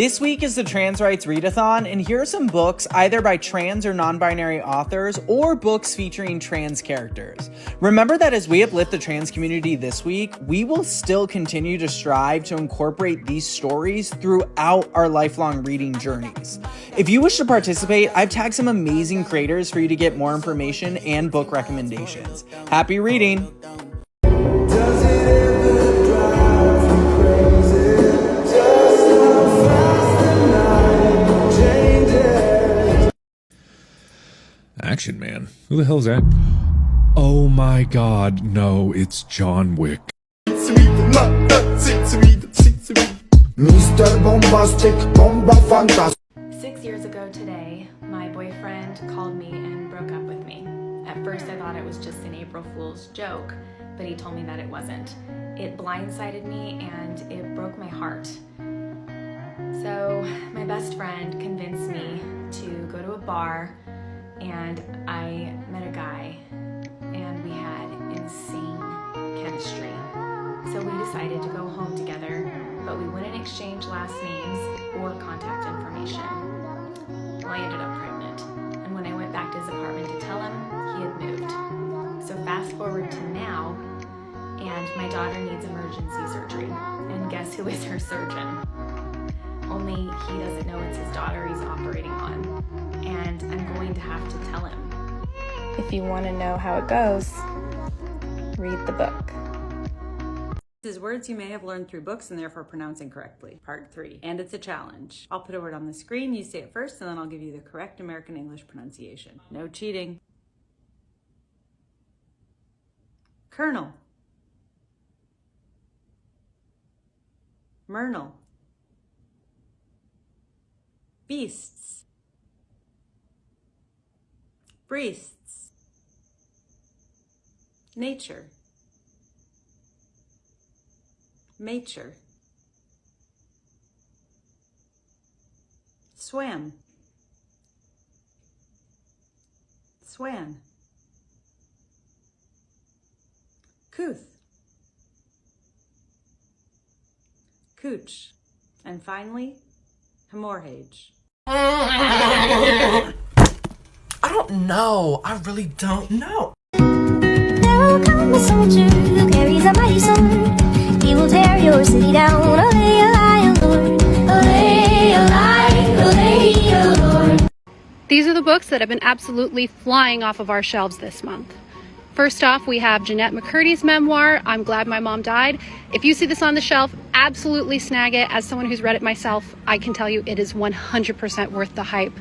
This week is the Trans Rights Readathon, and here are some books either by trans or non-binary authors or books featuring trans characters. Remember that as we uplift the trans community this week, we will still continue to strive to incorporate these stories throughout our lifelong reading journeys. If you wish to participate, I've tagged some amazing creators for you to get more information and book recommendations. Happy reading! Action Man? Who the hell's that? Oh my god, no, it's John Wick. Mr. Bombastic, Bomba Fantastic. 6 years ago today, my boyfriend called me and broke up with me. At first I thought it was just an April Fool's joke, but he told me that it wasn't. It blindsided me and it broke my heart. So my best friend convinced me to go to a bar, and I met a guy and we had insane chemistry. So we decided to go home together, but we wouldn't exchange last names or contact information. Well, I ended up pregnant, and when I went back to his apartment to tell him, he had moved. So fast forward to now, and my daughter needs emergency surgery, and guess who is her surgeon? Only he doesn't know it's his daughter he's operating on, and I'm going to have to tell him. If you want to know how it goes, read the book. This is words you may have learned through books and therefore pronounce incorrectly. Part 3. And it's a challenge. I'll put a word on the screen, you say it first, and then I'll give you the correct American English pronunciation. No cheating. Colonel. Myrtle. Beasts. Breasts. Nature. Mature. Swam. Swan. Couth. Cooch. And finally, hemorrhage. I don't know. I really don't know. Now come a soldier who carries a mighty sword. He will tear your city down. Olay, olay, Lord. Olay, olay, olay, Lord. These are the books that have been absolutely flying off of our shelves this month. First off, we have Jeanette McCurdy's memoir, I'm Glad My Mom Died. If you see this on the shelf, absolutely snag it. As someone who's read it myself, I can tell you it is 100% worth the hype.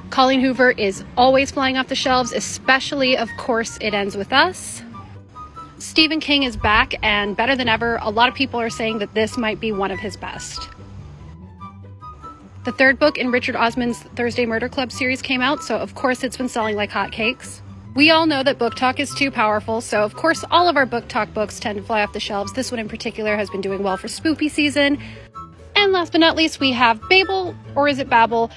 Colleen Hoover is always flying off the shelves, especially, of course, It Ends With Us. Stephen King is back and better than ever. A lot of people are saying that this might be one of his best. The third book in Richard Osman's Thursday Murder Club series came out, so of course it's been selling like hotcakes. We all know that BookTok is too powerful, so of course all of our BookTok books tend to fly off the shelves. This one in particular has been doing well for spoopy season. And last but not least, we have Babel, or is it Babel?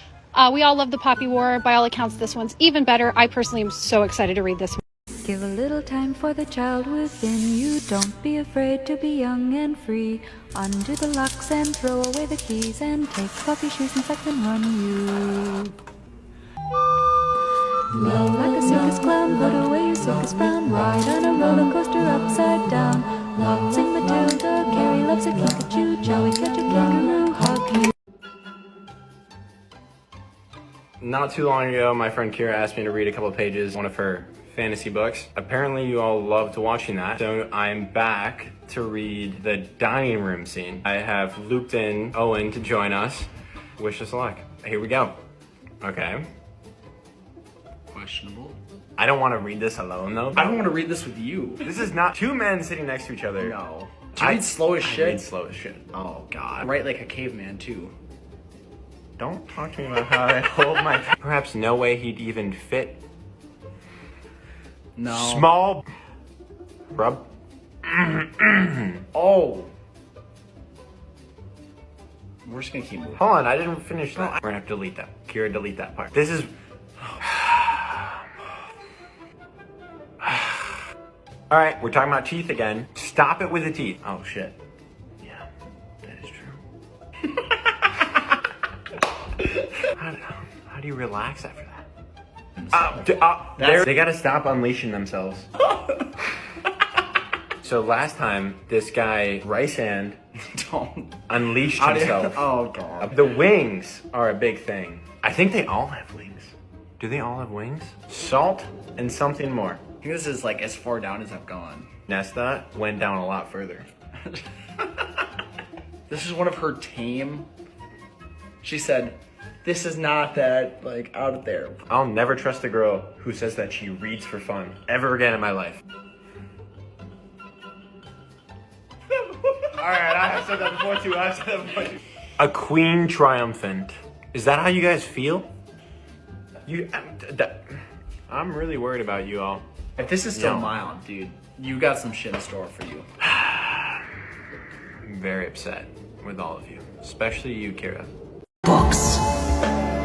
We all love the Poppy War. By all accounts, this one's even better. I personally am so excited to read this one. Give a little time for the child within you. Don't be afraid to be young and free. Undo the locks and throw away the keys, and take off your shoes and let them run you. Low like a circus clown, put away your circus frown. Ride on a roller coaster upside down. Waltzing Matilda, Carrie loves a Pikachu. Joey catch a kangaroo, hug you. Not too long ago, my friend Kira asked me to read a couple of pages, one of her fantasy books. Apparently you all loved watching that, so I'm back to read the dining room scene. I have looped in Owen to join us. Wish us luck. Here we go. Okay. Questionable. I don't want to read this alone though. I don't want to read this with you. This is not two men sitting next to each other. No. Do you read slow as shit? I read slow as shit. Oh god. I write like a caveman too. Don't talk to me about how I hold my... Perhaps no way he'd even fit. No. Small... Rub. Oh. We're just gonna keep moving. Hold on, I didn't finish that. We're gonna have to delete that. Kira, delete that part. This is... Alright, we're talking about teeth again. Stop it with the teeth. Oh shit. Yeah, that is true. do you relax after that? They gotta stop unleashing themselves. So last time, this guy, Rice Hand, unleashed himself. Oh, God. The wings are a big thing. I think they all have wings. Do they all have wings? Salt and something more. I think this is like as far down as I've gone. Nesta went down a lot further. This is one of her tame. She said, this is not that, like, out there. I'll never trust a girl who says that she reads for fun ever again in my life. Alright, I have said that before too. A queen triumphant. Is that how you guys feel? I'm really worried about you all. If this is still mild, dude, you got some shit in store for you. I'm very upset with all of you, especially you, Kira. Books.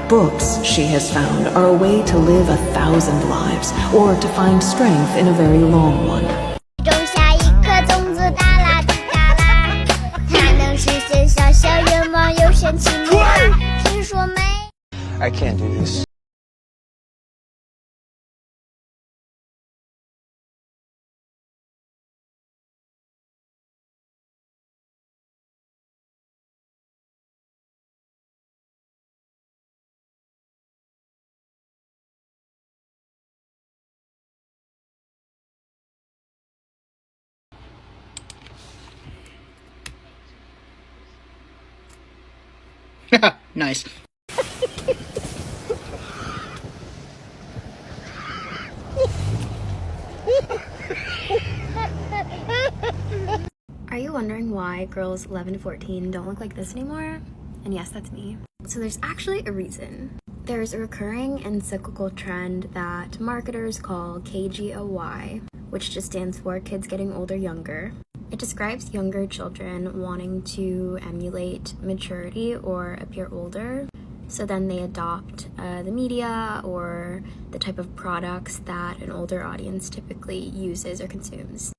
Books, she has found, are a way to live 1,000 lives, or to find strength in a very long one. 种下一颗种子，哒啦滴哒啦，它能实现小小愿望，有神奇魔法。听说没？ I can't do this. Nice. Are you wondering why girls 11 to 14 don't look like this anymore? And yes, that's me. So there's actually a reason. There's a recurring and cyclical trend that marketers call KGOY, which just stands for Kids Getting Older Younger. It describes younger children wanting to emulate maturity or appear older, so then they adopt the media or the type of products that an older audience typically uses or consumes.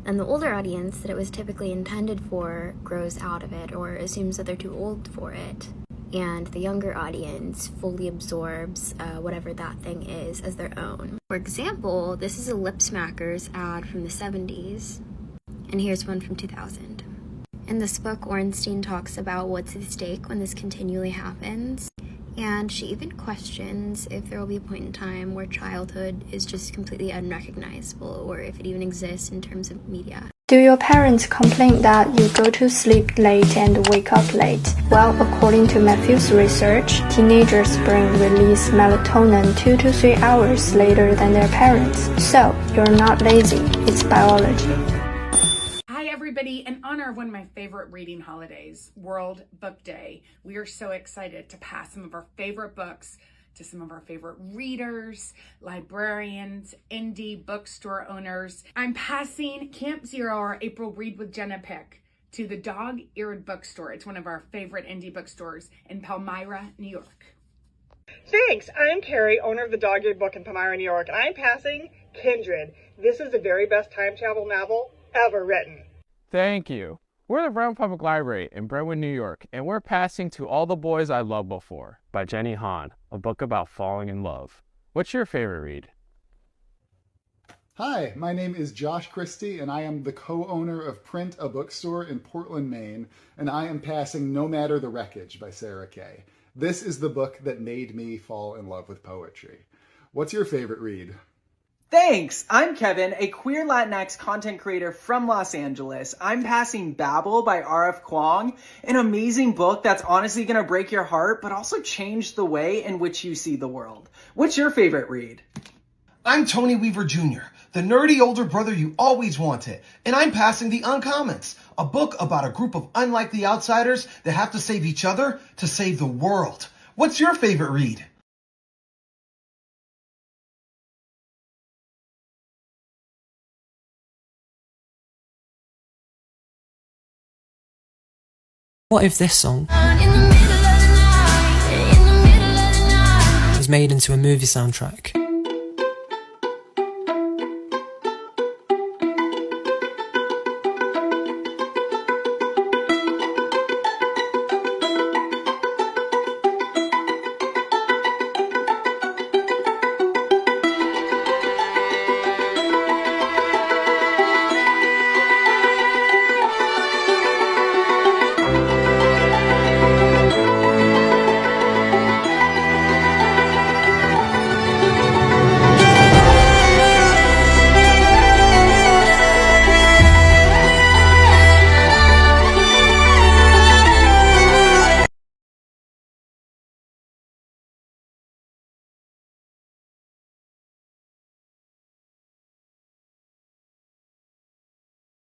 And the older audience that it was typically intended for grows out of it or assumes that they're too old for it. And the younger audience fully absorbs whatever that thing is as their own. For example, this is a Lip Smackers ad from the 70s. And here's one from 2000. In this book, Ornstein talks about what's at stake when this continually happens. And she even questions if there will be a point in time where childhood is just completely unrecognizable, or if it even exists in terms of media. Do your parents complain that you go to sleep late and wake up late? Well, according to Matthew's research, teenagers' brain release melatonin 2 to 3 hours later than their parents. So, you're not lazy, it's biology. Hi everybody, in honor of one of my favorite reading holidays, World Book Day, we are so excited to pass some of our favorite books to some of our favorite readers, librarians, indie bookstore owners. I'm passing Camp Zero, our April Read with Jenna pick, to the Dog-Eared Bookstore. It's one of our favorite indie bookstores in Palmyra, New York. Thanks. I'm Carrie, owner of the Dog-Eared Book in Palmyra, New York, and I'm passing Kindred. This is the very best time travel novel ever written. Thank you. We're the Brown Public Library in Brentwood, New York, and we're passing To All the Boys I Loved Before by Jenny Han, a book about falling in love. What's your favorite read? Hi, my name is Josh Christie, and I am the co-owner of Print, a bookstore in Portland, Maine, and I am passing No Matter the Wreckage by Sarah Kay. This is the book that made me fall in love with poetry. What's your favorite read? Thanks! I'm Kevin, a queer Latinx content creator from Los Angeles. I'm passing Babel by R.F. Kuang, an amazing book that's honestly going to break your heart, but also change the way in which you see the world. What's your favorite read? I'm Tony Weaver Jr., the nerdy older brother you always wanted, and I'm passing The Uncommons, a book about a group of unlikely outsiders that have to save each other to save the world. What's your favorite read? What if this song was made into a movie soundtrack?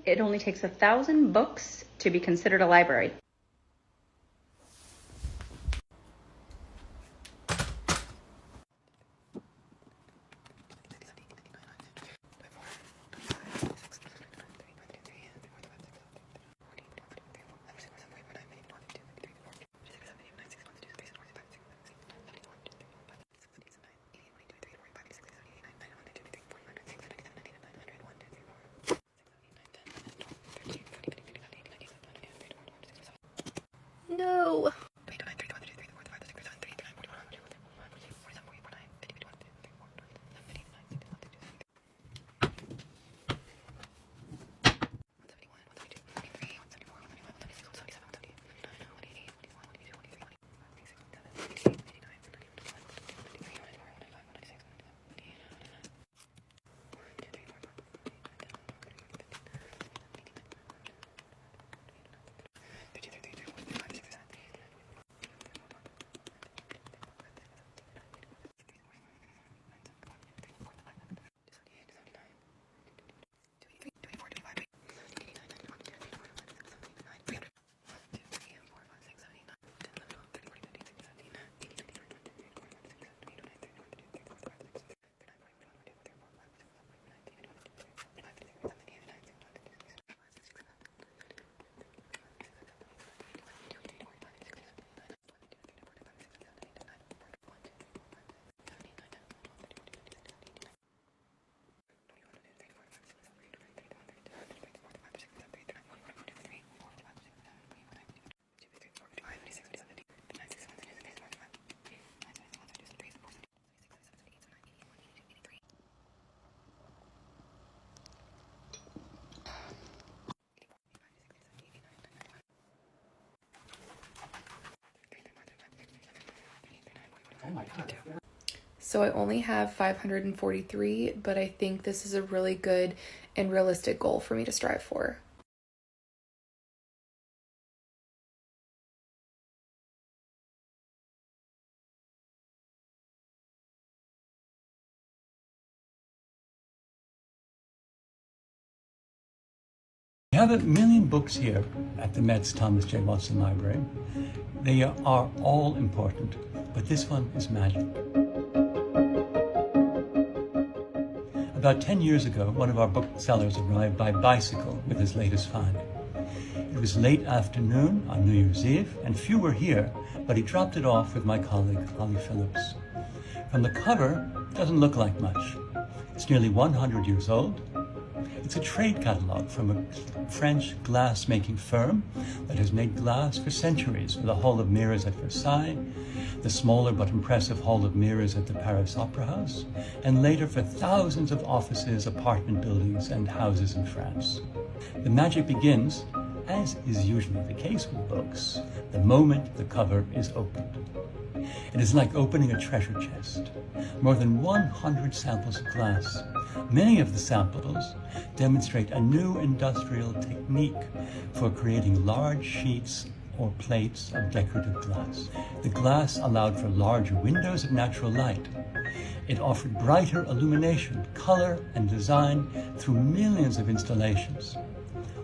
It only takes 1,000 books to be considered a library. No. So I only have 543, but I think this is a really good and realistic goal for me to strive for. We have 1 million books here at the Met's Thomas J. Watson Library. They are all important, but this one is magic. About 10 years ago, one of our booksellers arrived by bicycle with his latest find. It was late afternoon on New Year's Eve, and few were here, but he dropped it off with my colleague, Holly Phillips. From the cover, it doesn't look like much. It's nearly 100 years old. It's a trade catalog from a French glass-making firm that has made glass for centuries for the Hall of Mirrors at Versailles, the smaller but impressive Hall of Mirrors at the Paris Opera House, and later for thousands of offices, apartment buildings, and houses in France. The magic begins, as is usually the case with books, the moment the cover is opened. It is like opening a treasure chest. More than 100 samples of glass. Many of the samples demonstrate a new industrial technique for creating large sheets or plates of decorative glass. The glass allowed for larger windows of natural light. It offered brighter illumination, color, and design through millions of installations.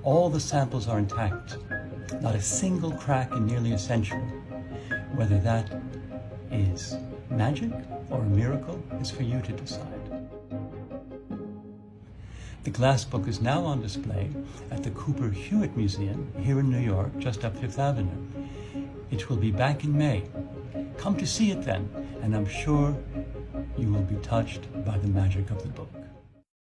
All the samples are intact. Not a single crack in nearly a century. Whether that is magic or a miracle is for you to decide. The glass book is now on display at the Cooper Hewitt Museum here in New York, just up Fifth Avenue. It will be back in May. Come to see it then, and I'm sure you will be touched by the magic of the book.